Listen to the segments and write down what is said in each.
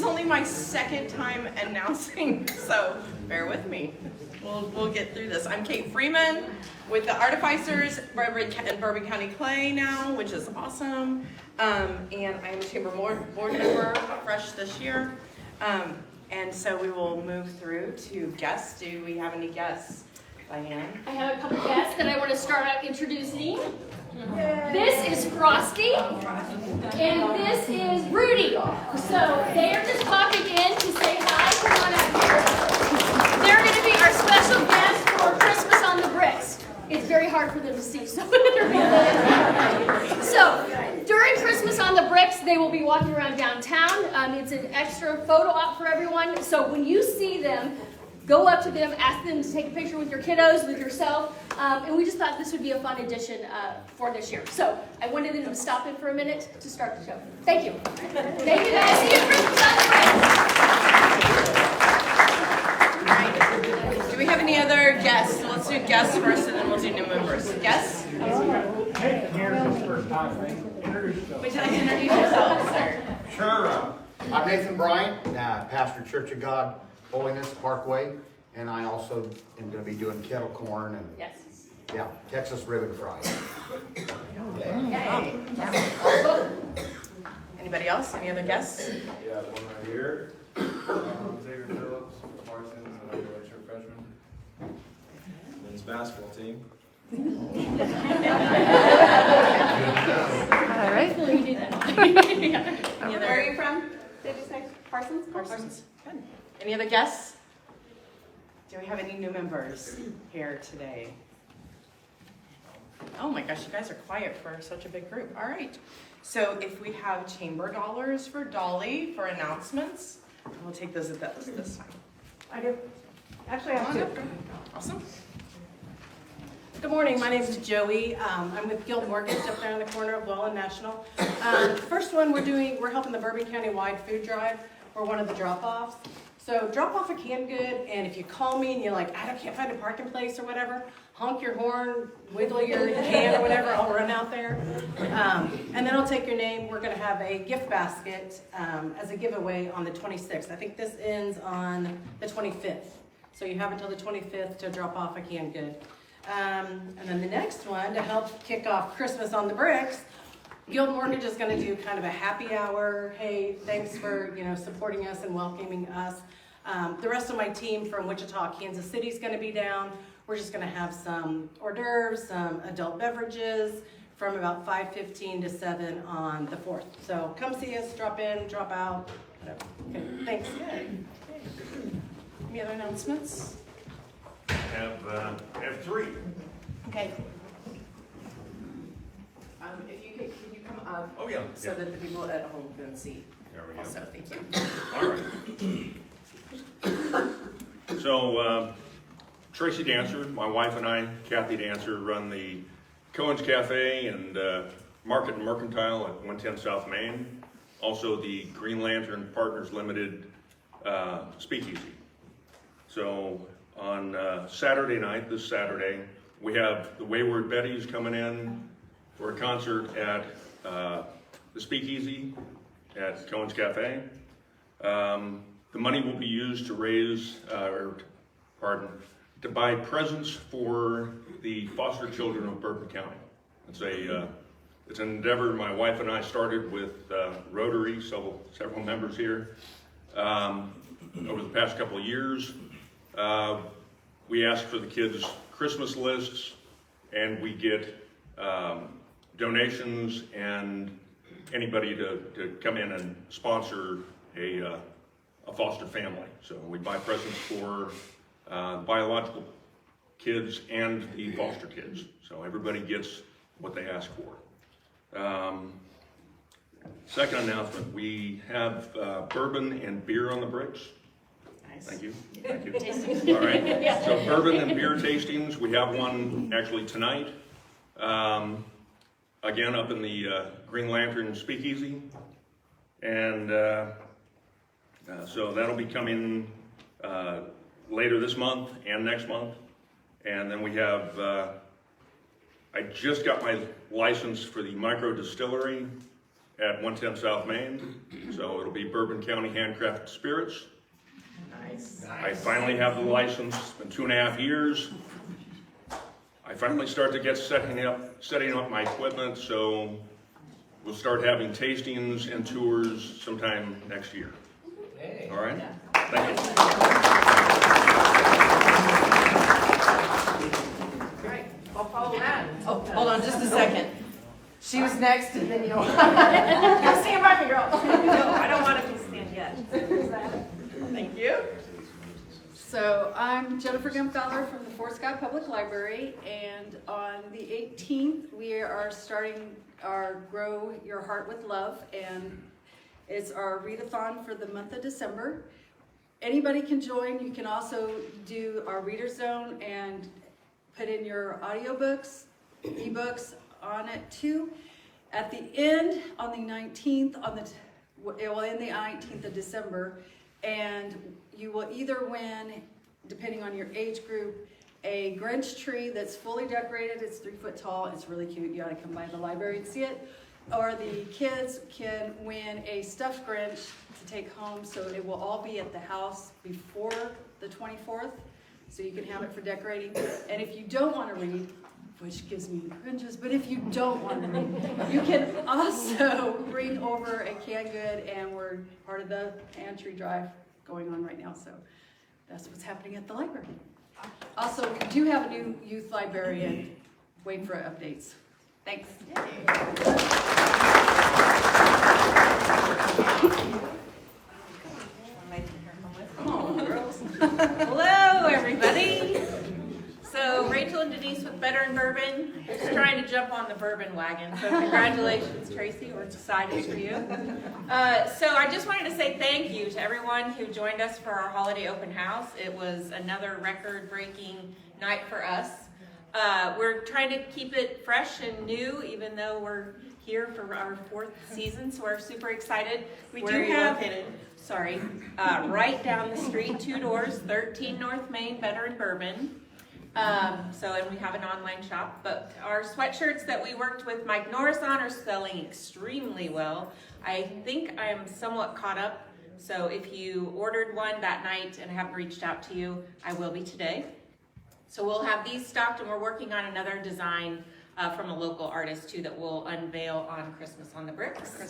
only my second time announcing, so bear with me. We'll get through this. I'm Kate Freeman with the Artificers in Bourbon County Clay now, which is awesome. And I'm a chamber board member, fresh this year. And so we will move through to guests. Do we have any guests, Diane? I have a couple guests that I want to start out introducing. Yay. This is Frosty, and this is Rudy. So they are just popping in to say hi. Come on up here. They're going to be our special guests for Christmas on the Bricks. It's very hard for them to see, so during Christmas on the Bricks, they will be walking around downtown. It's an extra photo op for everyone. So when you see them, go up to them, ask them to take a picture with your kiddos, with yourself. And we just thought this would be a fun addition for this year. So I wanted them to stop in for a minute to start the show. Thank you. Thank you guys. See you at Christmas on the Bricks. Do we have any other guests? Let's do guests first and then we'll do new members. Guests? Would you like to introduce yourself, sir? Sure. I'm Nathan Bryant, pastor Church of God, Holiness Parkway, and I also am going to be doing kettle corn and Texas ribbon fries. Yay. Anybody else? Any other guests? Yeah, one right here. Xavier Phillips, Parsons, and I'm a redshirt freshman. Men's basketball team. All right. Where are you from? Did you say Parsons? Parsons. Good. Any other guests? Do we have any new members here today? Oh my gosh, you guys are quiet for such a big group. All right. So if we have chamber dollars for Dolly for announcements, we'll take those at this time. I do. Actually, I have two. Awesome. Good morning. My name is Joey. I'm with Guild Mortgage up there in the corner of Well and National. First one we're helping the Bourbon County wide food drive. We're one of the drop-offs. So drop off a canned good, and if you call me and you're like, I can't find a parking place or whatever, honk your horn, wiggle your can or whatever, I'll run out there. And then I'll take your name. We're gonna have a gift basket as a giveaway on the 26th. I think this ends on the 25th. So you have until the 25th to drop off a canned good. And then the next one, to help kick off Christmas on the Bricks, Guild Mortgage is going to do kind of a happy hour. Hey, thanks for supporting us and welcoming us. The rest of my team from Wichita, Kansas City is going to be down. We're just going to have some hors d'oeuvres, some adult beverages from about 5:15 to 7 on the 4th. So come see us, drop in, drop out, whatever. Okay, thanks. Yay. Any other announcements? Have three. Okay. If you can you come up? Oh yeah. So that the people at home can see. There we go. Also, thank you. All right. So Tracy Dancer, my wife and I, Kathy Dancer, run the Cohen's Cafe and Market and Mercantile at 110 South Main. Also the Green Lantern Partners Limited Speakeasy. So on Saturday night, this Saturday, we have the Wayward Betties coming in for a concert at the Speakeasy at Cohen's Cafe. The money will be used to raise, to buy presents for the foster children of Bourbon County. It's an endeavor my wife and I started with Rotary, several members here, over the past couple of years. We ask for the kids' Christmas lists, and we get donations and anybody to come in and sponsor a foster family. So we buy presents for biological kids and the foster kids. So everybody gets what they ask for. Second announcement, we have bourbon and beer on the bricks. Nice. Thank you. Thank you. All right. So bourbon and beer tastings. We have one actually tonight. Again, up in the Green Lantern Speakeasy. And so that'll be coming later this month and next month. And then we have, I just got my license for the micro distillery at 110 South Main. So it'll be Bourbon County handcrafted spirits. Nice. I finally have the license. It's been 2.5 years. I finally start to get setting up my equipment, so we'll start having tastings and tours sometime next year. Hey. All right? Thank you. All right, I'll follow that. Oh, hold on just a second. She was next, and then you'll stand by me, girl. No, I don't want to be stand yet. Thank you. So I'm Jennifer Gumpfeller from the Fort Scott Public Library, and on the 18th we are starting our Grow Your Heart with Love, and it's our readathon for the month of December. Anybody can join. You can also do our Reader Zone and put in your audiobooks, ebooks on it too. At the end, on the 19th, it will end the 19th of December, and you will either win, depending on your age group, a Grinch tree that's fully decorated. It's 3 foot tall. It's really cute. You ought to come by the library and see it. Or the kids can win a stuffed Grinch to take home. So it will all be at the house before the 24th. So you can have it for decorating. And if you don't want to read, which gives me the cringes, but if you don't want to read, you can also bring over a canned good, and we're part of the pantry drive going on right now, so that's what's happening at the library. Also, we do have a new youth librarian. Waiting for updates. Thanks. Hello, everybody. So Rachel and Denise with Better and Bourbon, just trying to jump on the bourbon wagon. So congratulations, Tracy. We're excited for you. So I just wanted to say thank you to everyone who joined us for our holiday open house. It was another record-breaking night for us. We're trying to keep it fresh and new, even though we're here for our 4th season. So we're super excited. We Where do are you have, located? sorry, right down the street, 2 doors, 13 North Main, Better and Bourbon. And we have an online shop, but our sweatshirts that we worked with Mike Norris on are selling extremely well. I think I am somewhat caught up, so if you ordered one that night and haven't reached out to you, I will be today. So we'll have these stocked, and we're working on another design from a local artist too that we'll unveil on Christmas on the Bricks.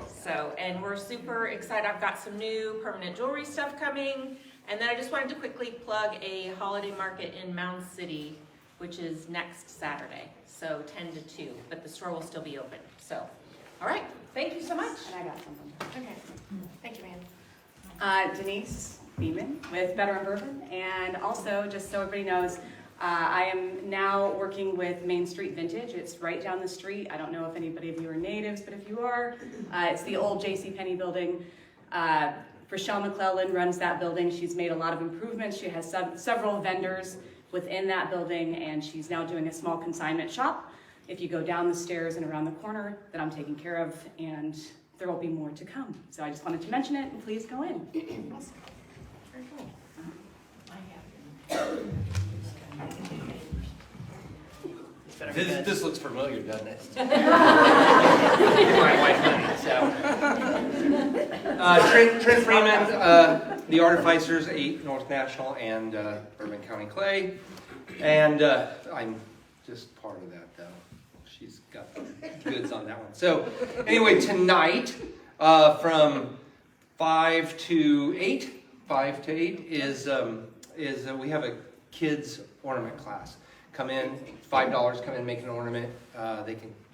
So, and we're super excited. I've got some new permanent jewelry stuff coming. And then I just wanted to quickly plug a holiday market in Mound City, which is next Saturday, so 10 to 2, but the store will still be open. So, all right, thank you so much. And I got something. Okay, thank you, man. Denise Beeman with Better and Bourbon, and also, just so everybody knows, I am now working with Main Street Vintage. It's right down the street. I don't know if anybody of you are natives, but if you are, it's the old JCPenney building. Rochelle McClellan runs that building. She's made a lot of improvements. She has several vendors within that building, and she's now doing a small consignment shop. If you go down the stairs and around the corner, that I'm taking care of, and there will be more to come. So I just wanted to mention it, and please go in. Awesome. Very cool. This looks familiar, doesn't it? My wife Trent Freeman, the Artificers, 8 North National and Bourbon County Clay. And I'm just part of that, though. She's got the goods on that one. So anyway, tonight from 5 to 8 is we have a kids ornament class. Come in, $5, come in, make an ornament.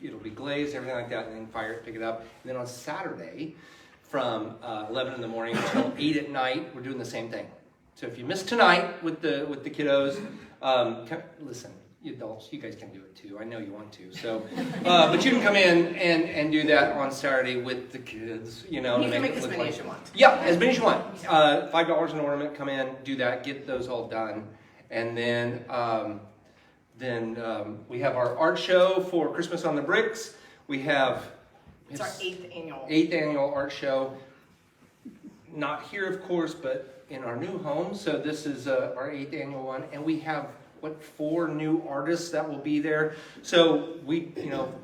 It'll be glazed, everything like that, and then fire it, pick it up. And then on Saturday, from 11 in the morning until 8 at night, we're doing the same thing. So if you miss tonight with the kiddos, listen, you adults, you guys can do it too. I know you want to. So, but you can come in and do that on Saturday with the kids. You know, You can make as many as you want. Yeah, as many as you want. $5 an ornament. Come in, do that, get those all done, and then we have our art show for Christmas on the Bricks. We have It's our 8th annual. 8th annual art show. Not here, of course, but in our new home. So this is our 8th annual one, and we have 4 new artists that will be there. So we,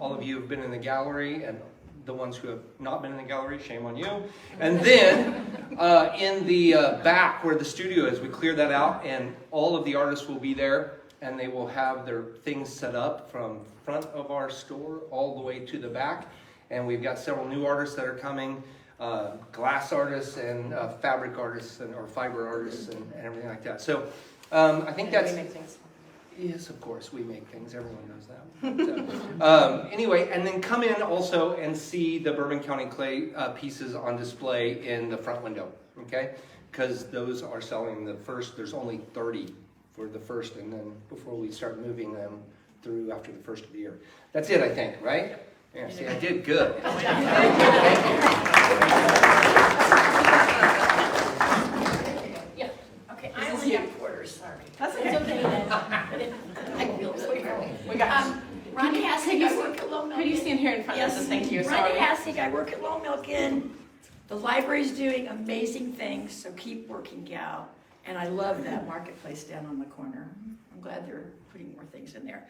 all of you have been in the gallery, and the ones who have not been in the gallery, shame on you. And then in the back where the studio is, we clear that out, and all of the artists will be there, and they will have their things set up from front of our store all the way to the back. And we've got several new artists that are coming, glass artists and fabric artists or fiber artists and everything like that. So I think that's... We make things. Yes, of course, we make things. Everyone knows that. So, anyway, and then come in also and see the Bourbon County Clay pieces on display in the front window, okay? Because those are selling the first, there's only 30 for the first, and then before we start moving them through after the first of the year. That's it, I think, right? Yeah, see, I did good. Yeah. Okay, I only have quarters, sorry. That's It's okay. okay then. I feel so terrible. We got Ronnie Hassig, I work at Low Milk Could you Inn. stand here in front of us and thank you? Ronnie Sorry. Hassig, I work at Low Milk Inn. The library's doing amazing things, so keep working, gal. And I love that marketplace down on the corner. I'm glad they're putting more things in there.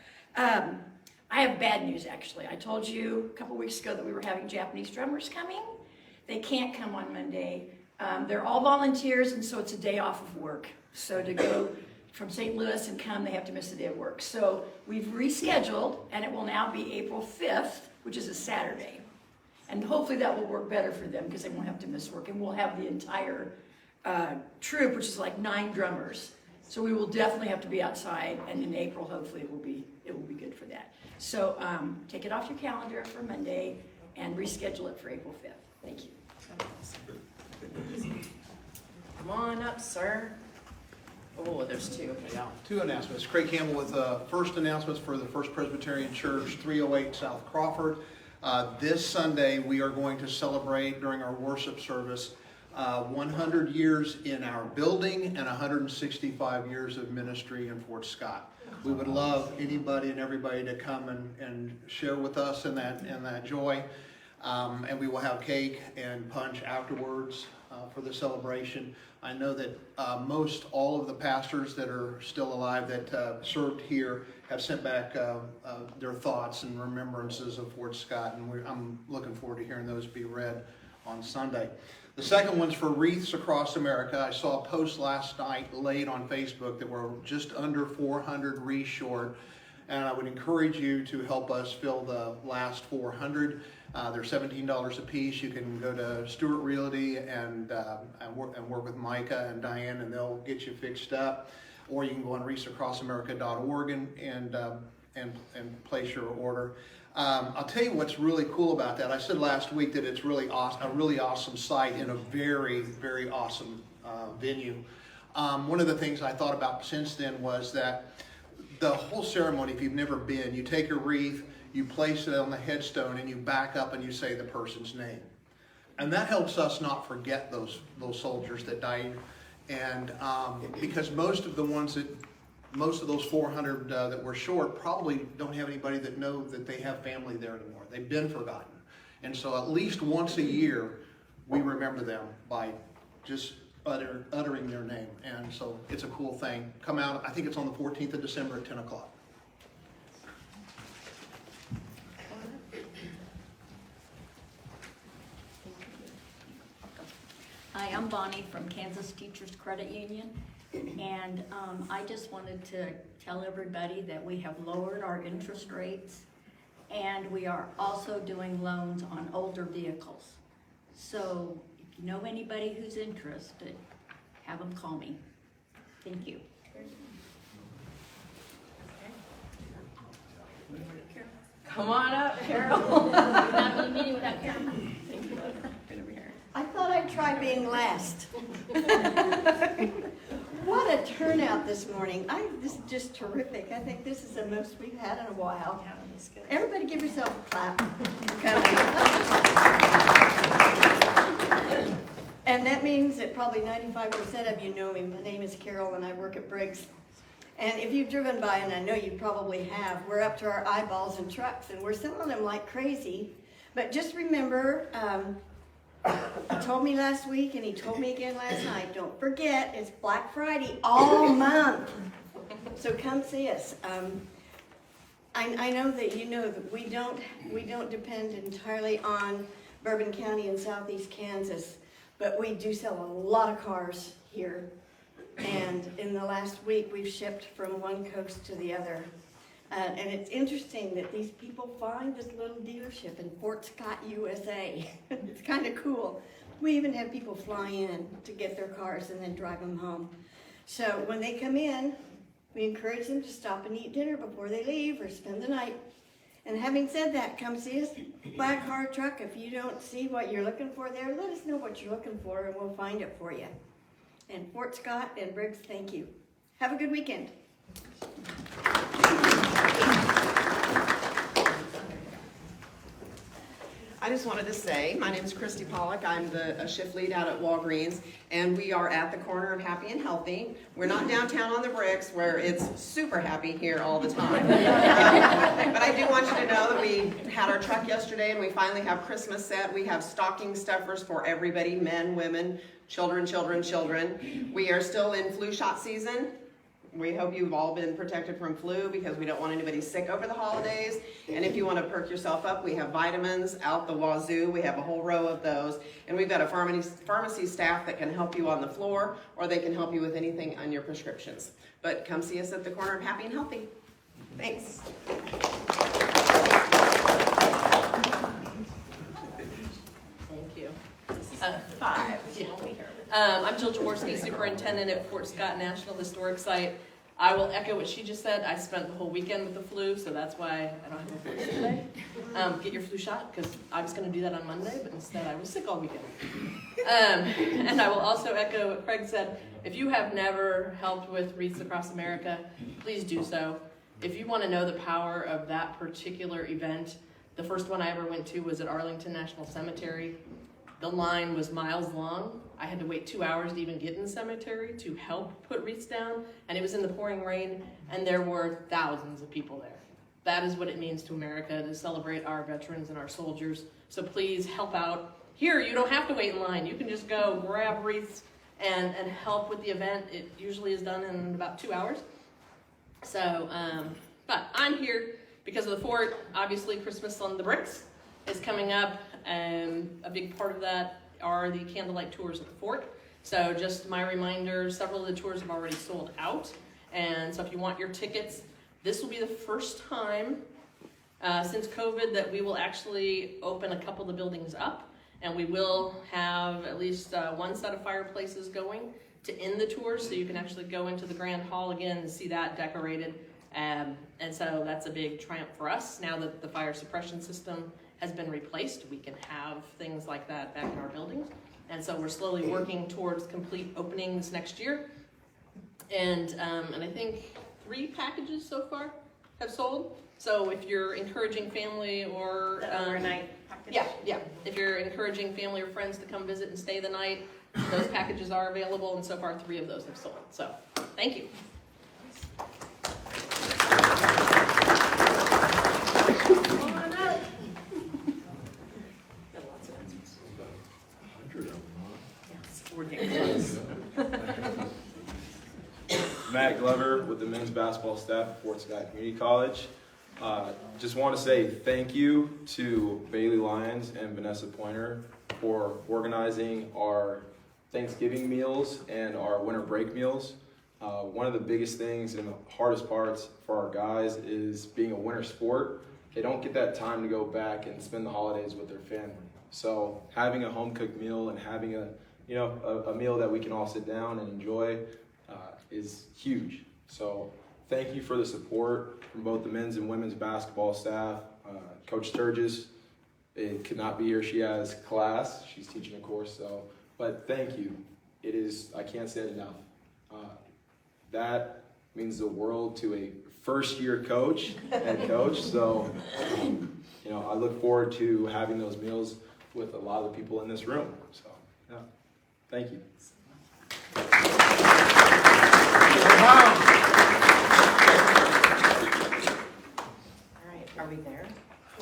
I have bad news, actually. I told you a couple weeks ago that we were having Japanese drummers coming. They can't come on Monday. They're all volunteers, and so it's a day off of work. So to go from St. Louis and come, they have to miss a day of work. So we've rescheduled, and it will now be April 5th, which is a Saturday. And hopefully that will work better for them because they won't have to miss work. And we'll have the entire troupe, which is like 9 drummers. So we will definitely have to be outside, and in April, hopefully it will be good for that. So take it off your calendar for Monday and reschedule it for April 5th. Thank you. Come on up, sir. Oh, there's 2. Yeah, 2 announcements. Craig Campbell with first announcements for the First Presbyterian Church, 308 South Crawford. This Sunday, we are going to celebrate during our worship service 100 years in our building and 165 years of ministry in Fort Scott. We would love anybody and everybody to come and share with us in that joy. And we will have cake and punch afterwards for the celebration. I know that most all of the pastors that are still alive that served here have sent back their thoughts and remembrances of Fort Scott, and I'm looking forward to hearing those be read on Sunday. The second one's for Wreaths Across America. I saw a post last night late on Facebook that we're just under 400 wreaths short, and I would encourage you to help us fill the last 400. They're $17 a piece. You can go to Stewart Realty and work with Micah and Diane, and they'll get you fixed up. Or you can go on wreathsacrossamerica.org and place your order. I'll tell you what's really cool about that. I said last week that it's really awesome, a really awesome site in a very, very awesome venue. One of the things I thought about since then was that the whole ceremony, if you've never been, you take a wreath, you place it on the headstone, and you back up and you say the person's name. And that helps us not forget those soldiers that died. And because most of those 400 that were short probably don't have anybody that know that they have family there anymore. They've been forgotten. And so at least once a year, we remember them by just uttering their name. And so it's a cool thing. Come out, I think it's on the 14th of December at 10 o'clock. Hi, I'm Bonnie from Kansas Teachers Credit Union, and I just wanted to tell everybody that we have lowered our interest rates, and we are also doing loans on older vehicles. So if you know anybody who's interested, have them call me. Thank you. Come on up, Carol. Not really meeting without Carol. I thought I'd try being last. What a turnout this morning. This is just terrific. I think this is the most we've had in a while. Everybody give yourself a clap. And that means that probably 95% of you know me. My name is Carol and I work at Briggs. And if you've driven by, and I know you probably have, we're up to our eyeballs in trucks and we're selling them like crazy. But just remember, he told me last week and he told me again last night, don't forget, it's Black Friday all month. So come see us. I know that you know that we don't depend entirely on Bourbon County and southeast Kansas, but we do sell a lot of cars here. And in the last week, we've shipped from one coast to the other. And it's interesting that these people find this little dealership in Fort Scott, USA. It's kind of cool. We even have people fly in to get their cars and then drive them home. So when they come in, we encourage them to stop and eat dinner before they leave or spend the night. And having said that, come see us, buy a car or truck. If you don't see what you're looking for there, let us know what you're looking for and we'll find it for you. And Fort Scott and Briggs, thank you. Have a good weekend. I just wanted to say, my name is Christy Pollock. I'm the shift lead out at Walgreens, and we are at the corner of Happy and Healthy. We're not downtown on the bricks, where it's super happy here all the time. But I do want you to know that we had our truck yesterday, and we finally have Christmas set. We have stocking stuffers for everybody, men, women, children. We are still in flu shot season. We hope you've all been protected from flu because we don't want anybody sick over the holidays. And if you want to perk yourself up, we have vitamins out the wazoo. We have a whole row of those. And we've got a pharmacy staff that can help you on the floor, or they can help you with anything on your prescriptions. But come see us at the corner of Happy and Healthy. Thanks. Thank you. 5. Yeah. I'm Jill Jaworski, Superintendent at Fort Scott National Historic Site. I will echo what she just said. I spent the whole weekend with the flu, so that's why I don't have my flu today. Get your flu shot, because I was going to do that on Monday, but instead I was sick all weekend. And I will also echo what Craig said. If you have never helped with Wreaths Across America, please do so. If you want to know the power of that particular event, the first one I ever went to was at Arlington National Cemetery. The line was miles long. I had to wait 2 hours to even get in the cemetery to help put wreaths down, and it was in the pouring rain, and there were thousands of people there. That is what it means to America, to celebrate our veterans and our soldiers. So please help out. Here, you don't have to wait in line. You can just go grab wreaths and help with the event. It usually is done in about 2 hours. So, but I'm here because of the fort. Obviously, Christmas on the Bricks is coming up, and a big part of that are the candlelight tours at the fort. So just my reminder, several of the tours have already sold out. And so if you want your tickets, this will be the first time since COVID that we will actually open a couple of the buildings up. And we will have at least one set of fireplaces going to end the tour, so you can actually go into the Grand Hall again and see that decorated. And so that's a big triumph for us. Now that the fire suppression system has been replaced, we can have things like that back in our buildings. And so we're slowly working towards complete openings next year. And I think 3 packages so far have sold. So if you're encouraging family or overnight package. Yeah. If you're encouraging family or friends to come visit and stay the night, those packages are available, and so far 3 of those have sold. So thank you. Matt Glover with the men's basketball staff at Fort Scott Community College. Just want to say thank you to Bailey Lyons and Vanessa Pointer for organizing our Thanksgiving meals and our winter break meals. One of the biggest things and the hardest parts for our guys is being a winter sport. They don't get that time to go back and spend the holidays with their family. So having a home cooked meal and having a meal that we can all sit down and enjoy is huge. So thank you for the support from both the men's and women's basketball staff. Coach Sturgis could not be here. She has class. She's teaching a course. But thank you. It is, I can't say it enough. That means the world to a first-year head coach. So, I look forward to having those meals with a lot of the people in this room. So, yeah, thank you. All right, are we there?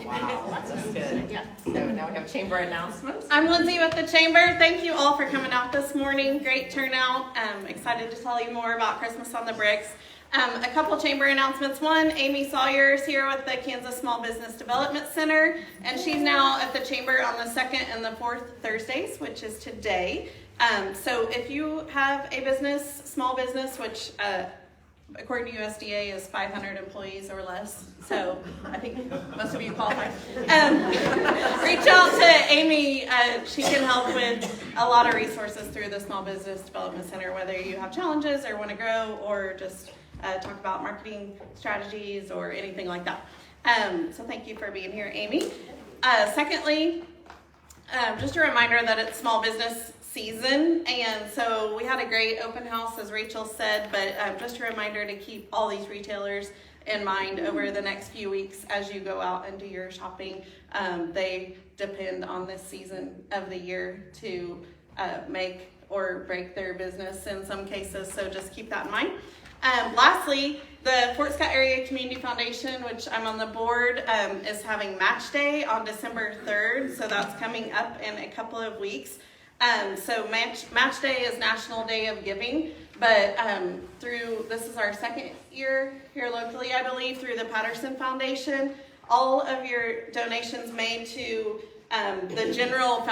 Wow, that's good. Yeah. So now we have chamber announcements. I'm Lindsay with the Chamber. Thank you all for coming out this morning. Great turnout. Excited to tell you more about Christmas on the Bricks. A couple chamber announcements. One, Amy Sawyer is here with the Kansas Small Business Development Center, and she's now at the chamber on the 2nd and the 4th Thursdays, which is today. So if you have a business, small business, which according to USDA is 500 employees or less, so I think most of you qualify. Reach out to Amy. She can help with a lot of resources through the Small Business Development Center, whether you have challenges or want to grow or just talk about marketing strategies or anything like that. So thank you for being here, Amy. Secondly, just a reminder that it's small business season, and so we had a great open house, as Rachel said, but just a reminder to keep all these retailers in mind over the next few weeks as you go out and do your shopping. They depend on this season of the year to make or break their business in some cases, so just keep that in mind. Lastly, the Fort Scott Area Community Foundation, which I'm on the board, is having Match Day on December 3rd, so that's coming up in a couple of weeks. So Match Day is National Day of Giving, but this is our second year here locally, I believe, through the Patterson Foundation. All of your donations made to the General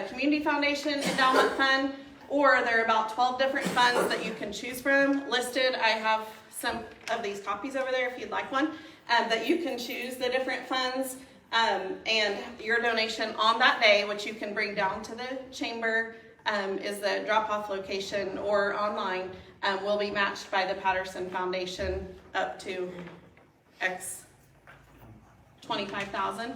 Community Foundation Endowment Fund, or there are about 12 different funds that you can choose from listed. I have some of these copies over there if you'd like one, that you can choose the different funds. And your donation on that day, which you can bring down to the chamber, is the drop-off location or online, will be matched by the Patterson Foundation up to X 25,000.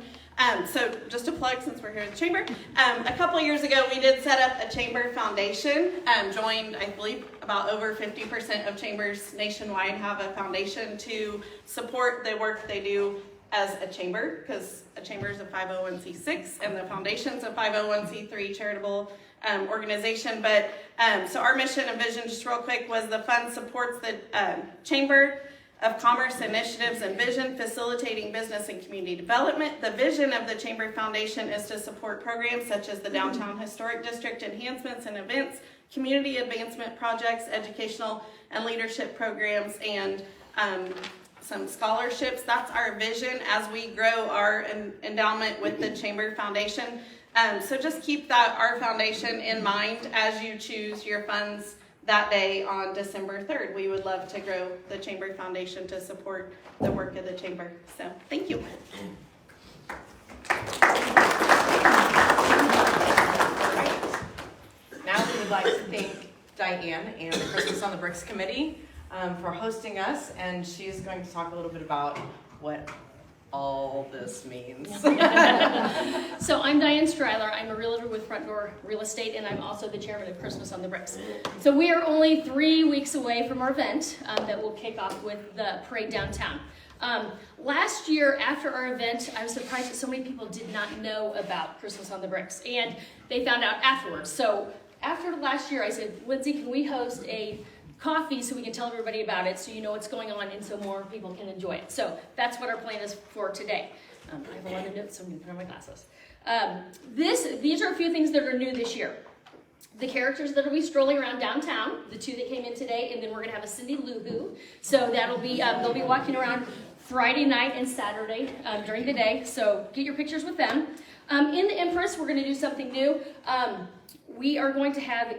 So just a plug, since we're here at the chamber, a couple years ago we did set up a chamber foundation, joined, I believe, about over 50% of chambers nationwide have a foundation to support the work they do as a chamber, because a chamber is a 501c6 and the foundation's a 501c3 charitable organization. But so our mission and vision, just real quick, was the fund supports the Chamber of Commerce initiatives and vision, facilitating business and community development. The vision of the Chamber Foundation is to support programs such as the Downtown Historic District enhancements and events, community advancement projects, educational and leadership programs, and some scholarships. That's our vision as we grow our endowment with the Chamber Foundation. So just keep our foundation in mind as you choose your funds that day on December 3rd. We would love to grow the Chamber Foundation to support the work of the Chamber. So thank you. Now we would like to thank Diane and the Christmas on the Bricks Committee for hosting us, and she's going to talk a little bit about what all this means. So I'm Diane Stryler. I'm a realtor with Front Door Real Estate, and I'm also the chairman of Christmas on the Bricks. So we are only 3 weeks away from our event that will kick off with the parade downtown. Last year, after our event, I was surprised that so many people did not know about Christmas on the Bricks, and they found out afterwards. So after last year, I said, Lindsay, can we host a coffee so we can tell everybody about it, so you know what's going on and so more people can enjoy it. So that's what our plan is for today. I have a lot of notes, so I'm going to put on my glasses. These are a few things that are new this year. The characters that will be strolling around downtown, the 2 that came in today, and then we're going to have a Cindy Lou Who. So that'll be, they'll be walking around Friday night and Saturday during the day, so get your pictures with them. In the Empress, we're going to do something new. We are going to have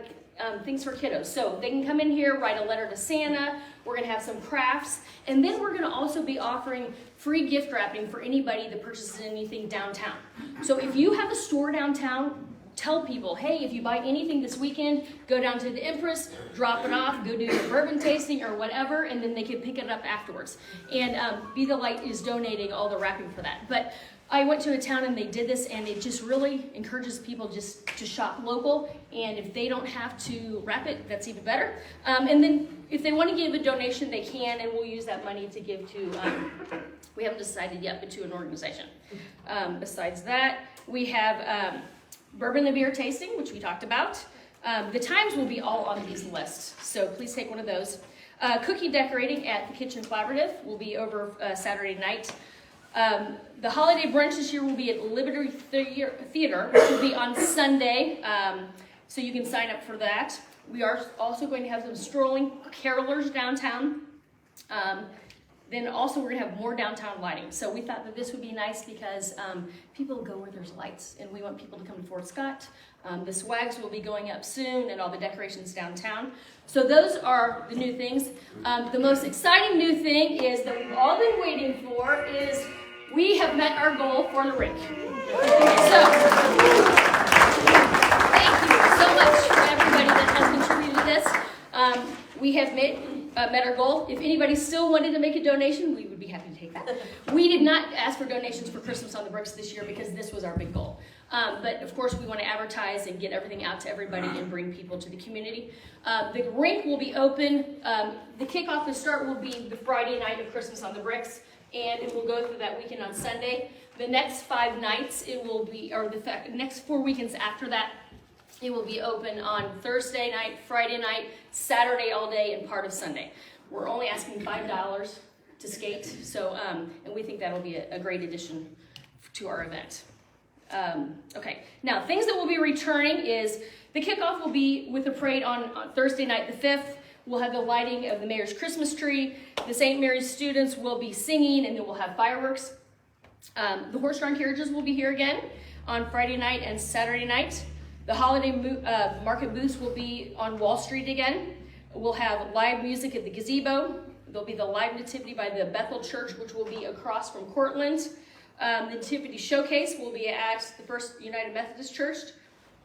things for kiddos. So they can come in here, write a letter to Santa. We're going to have some crafts. And then we're going to also be offering free gift wrapping for anybody that purchases anything downtown. So if you have a store downtown, tell people, hey, if you buy anything this weekend, go down to the Empress, drop it off, go do your bourbon tasting or whatever, and then they can pick it up afterwards. And Be the Light is donating all the wrapping for that. But I went to a town and they did this, and it just really encourages people just to shop local, and if they don't have to wrap it, that's even better. And then if they want to give a donation, they can, and we'll use that money to give to, we haven't decided yet, but to an organization. Besides that, we have bourbon and beer tasting, which we talked about. The times will be all on these lists, so please take one of those. Cookie decorating at the Kitchen Collaborative will be over Saturday night. The holiday brunch this year will be at Liberty Theater, which will be on Sunday, so you can sign up for that. We are also going to have some strolling carolers downtown. Then also we're gonna have more downtown lighting. So we thought that this would be nice because people go where there's lights, and we want people to come to Fort Scott. The swags will be going up soon, and all the decorations downtown. So those are the new things. The most exciting new thing is that we've all been waiting for is we have met our goal for the Rink. So thank you so much for everybody that has contributed to this. We have met our goal. If anybody still wanted to make a donation, we would be happy to take that. We did not ask for donations for Christmas on the Bricks this year because this was our big goal. But of course, we want to advertise and get everything out to everybody and bring people to the community. The Rink will be open. The kickoff and start will be the Friday night of Christmas on the Bricks, and it will go through that weekend on Sunday. The next 5 nights, it will be, or the next 4 weekends after that, it will be open on Thursday night, Friday night, Saturday all day, and part of Sunday. We're only asking $5 to skate, so and we think that'll be a great addition to our event. Okay, now things that will be returning is the kickoff will be with the parade on Thursday night the 5th. We'll have the lighting of the mayor's Christmas tree. The St. Mary's students will be singing, and then we'll have fireworks. The horse-drawn carriages will be here again on Friday night and Saturday night. The holiday market booths will be on Wall Street again. We'll have live music at the gazebo. There'll be the live nativity by the Bethel Church, which will be across from Cortland. The Nativity Showcase will be at the First United Methodist Church.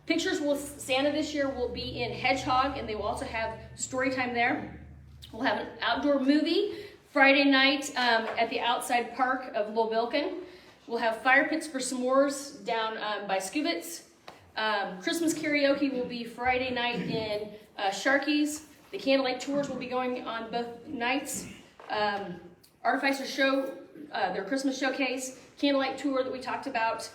Pictures with Santa this year will be in Hedgehog, and they will also have story time there. We'll have an outdoor movie Friday night at the outside park of Lowbilkin. We'll have fire pits for s'mores down by Scubitz. Christmas karaoke will be Friday night in Sharky's. The Candlelight tours will be going on both nights. Artificers show their Christmas showcase, Candlelight tour that we talked about,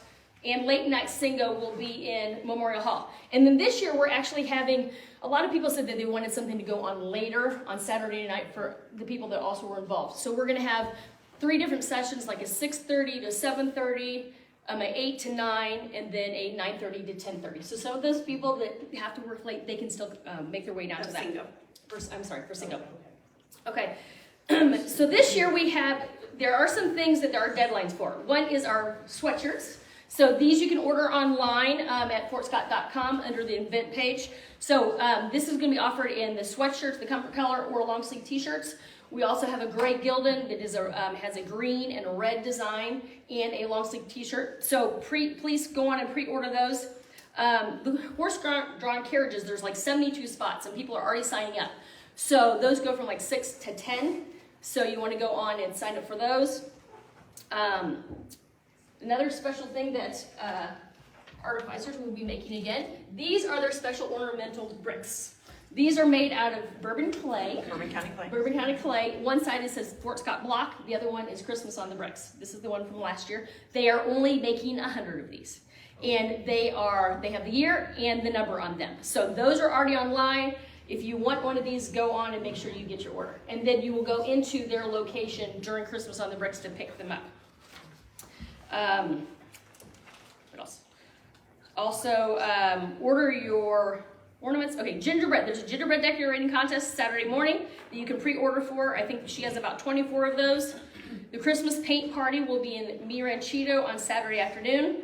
and late night singo will be in Memorial Hall. And then this year we're actually having, a lot of people said that they wanted something to go on later on Saturday night for the people that also were involved. So we're gonna have 3 different sessions, like a 6:30 to 7:30, an 8 to 9, and then a 9:30 to 10:30. So some of those people that have to work late, they can still make their way down to that. For singo. Okay, so this year there are some things that there are deadlines for. One is our sweatshirts. So these you can order online at fortscott.com under the event page. So this is going to be offered in the sweatshirts, the comfort color, or long sleeve t-shirts. We also have a gray Gildan that is has a green and a red design and a long sleeve t-shirt. So please go on and pre-order those. The horse-drawn carriages, there's like 72 spots and people are already signing up. So those go from like 6 to 10. So you want to go on and sign up for those. Another special thing that artificers will be making again, these are their special ornamental bricks. These are made out of Bourbon clay. Bourbon County clay. Bourbon County clay. One side it says Fort Scott Block. The other one is Christmas on the Bricks. This is the one from last year. They are only making 100 of these. And they have the year and the number on them. So those are already online. If you want one of these, go on and make sure you get your order. And then you will go into their location during Christmas on the Bricks to pick them up. What else? Also, order your ornaments. Okay, gingerbread. There's a gingerbread decorating contest Saturday morning that you can pre-order for. I think she has about 24 of those. The Christmas paint party will be in Mi Ranchito on Saturday afternoon.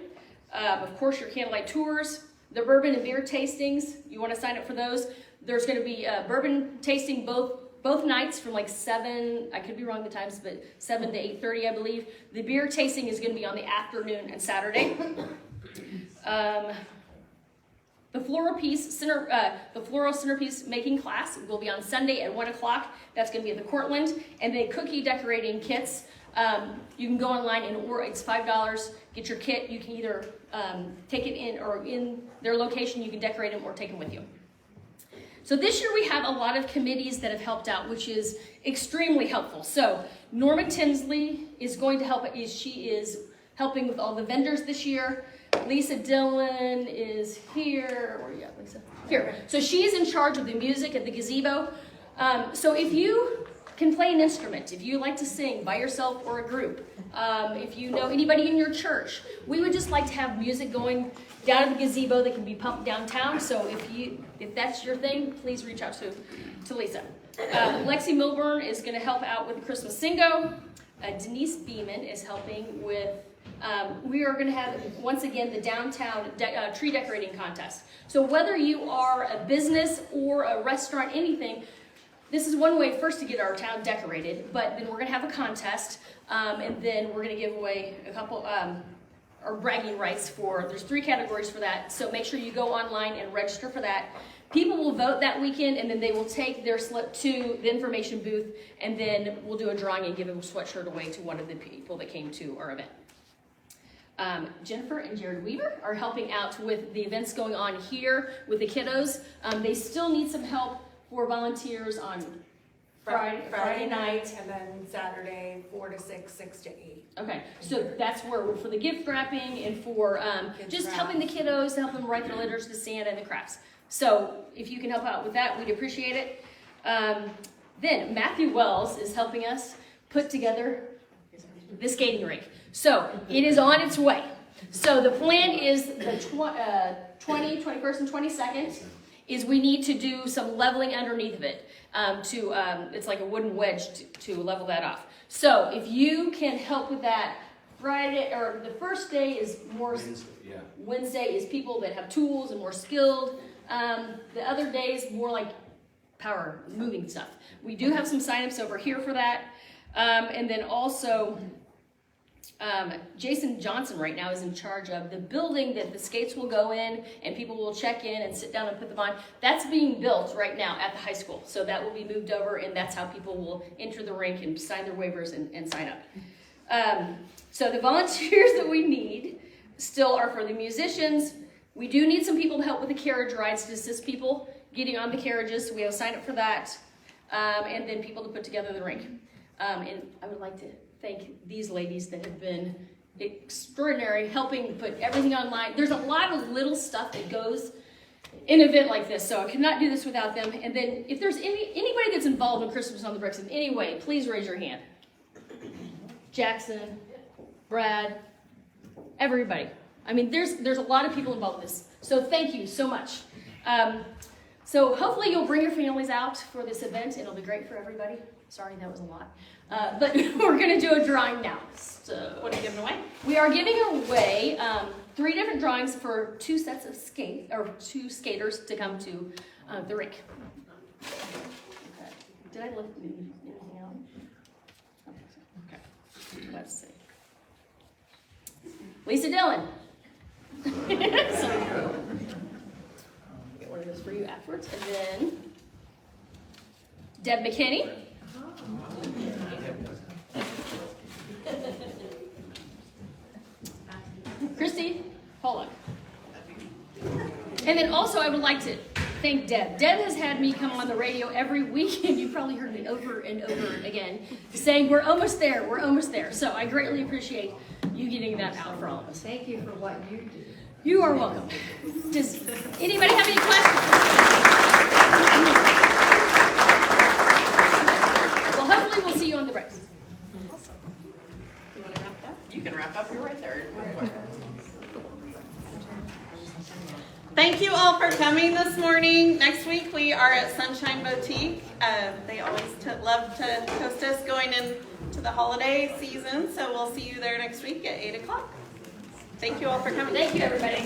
Of course, your candlelight tours. The bourbon and beer tastings. You want to sign up for those. There's going to be bourbon tasting both nights from like 7, I could be wrong the times, but 7 to 8:30, I believe. The beer tasting is going to be on the afternoon and Saturday. The floral centerpiece making class will be on Sunday at 1 o'clock. That's going to be at the Cortland. And the cookie decorating kits, you can go online and order. It's $5. Get your kit. You can either take it in or in their location. You can decorate them or take them with you. So this year we have a lot of committees that have helped out, which is extremely helpful. So Norma Tinsley is going to help. She is helping with all the vendors this year. Lisa Dillon is here. Where are you at, Lisa? Here. So she's in charge of the music at the gazebo. So if you can play an instrument, if you like to sing by yourself or a group, if you know anybody in your church, we would just like to have music going down at the gazebo that can be pumped downtown. So if that's your thing, please reach out to Lisa. Lexi Milburn is going to help out with the Christmas Singo. Denise Beeman is helping with, we are going to have, once again, the downtown tree decorating contest. So whether you are a business or a restaurant, anything, this is one way first to get our town decorated, but then we're going to have a contest, and then we're going to give away a couple, or bragging rights for, there's 3 categories for that, so make sure you go online and register for that. People will vote that weekend, and then they will take their slip to the information booth, and then we'll do a drawing and give a sweatshirt away to one of the people that came to our event. Jennifer and Jared Weaver are helping out with the events going on here with the kiddos. They still need some help for volunteers on Friday night. And then Saturday, 4 to 6, 6 to 8. Okay, so that's where for the gift wrapping and for just helping the kiddos, to help them write their letters to Santa and the crafts. So if you can help out with that, we'd appreciate it. Then Matthew Wells is helping us put together the skating rink. So it is on its way. So the plan is the 21st and 22nd is we need to do some leveling underneath of it. It's like a wooden wedge to level that off. So if you can help with that, Friday, or the first day is more, Wednesday is people that have tools and more skilled. The other days more like power moving stuff. We do have some signups over here for that. And then also, Jason Johnson right now is in charge of the building that the skates will go in and people will check in and sit down and put them on. That's being built right now at the high school. So that will be moved over, and that's how people will enter the rink and sign their waivers and sign up. So the volunteers that we need still are for the musicians. We do need some people to help with the carriage rides to assist people getting on the carriages. So we have a sign up for that. And then people to put together the rink. And I would like to thank these ladies that have been extraordinary, helping put everything online. There's a lot of little stuff that goes in an event like this, so I could not do this without them. And then if there's anybody that's involved in Christmas on the Bricks in any way, please raise your hand. Jackson, Brad, everybody. I mean, there's a lot of people involved in this, so thank you so much. So hopefully you'll bring your families out for this event, and it'll be great for everybody. Sorry, that was a lot. But we're going to do a drawing now. So What are you giving away? we are giving away 3 different drawings for 2 sets of 2 skaters to come to the rink. Okay. Did I lift anything out? Okay. Let's see. Lisa Dillon. So, get one of those for you afterwards. And then Deb McKinney. Christy Pollock. And then also I would like to thank Deb. Deb has had me come on the radio every week, and you probably heard me over and over again saying we're almost there, we're almost there. So I greatly appreciate you getting that out for all of us. Thank you for what you do. You are welcome. Does anybody have any questions? Well, hopefully we'll see you on the breaks. Awesome. You want to wrap up? You can wrap up. You're right there. Thank you all for coming this morning. Next week we are at Sunshine Boutique. They always love to host us going into the holiday season, so we'll see you there next week at 8 o'clock. Thank you all for coming. Thank you, everybody.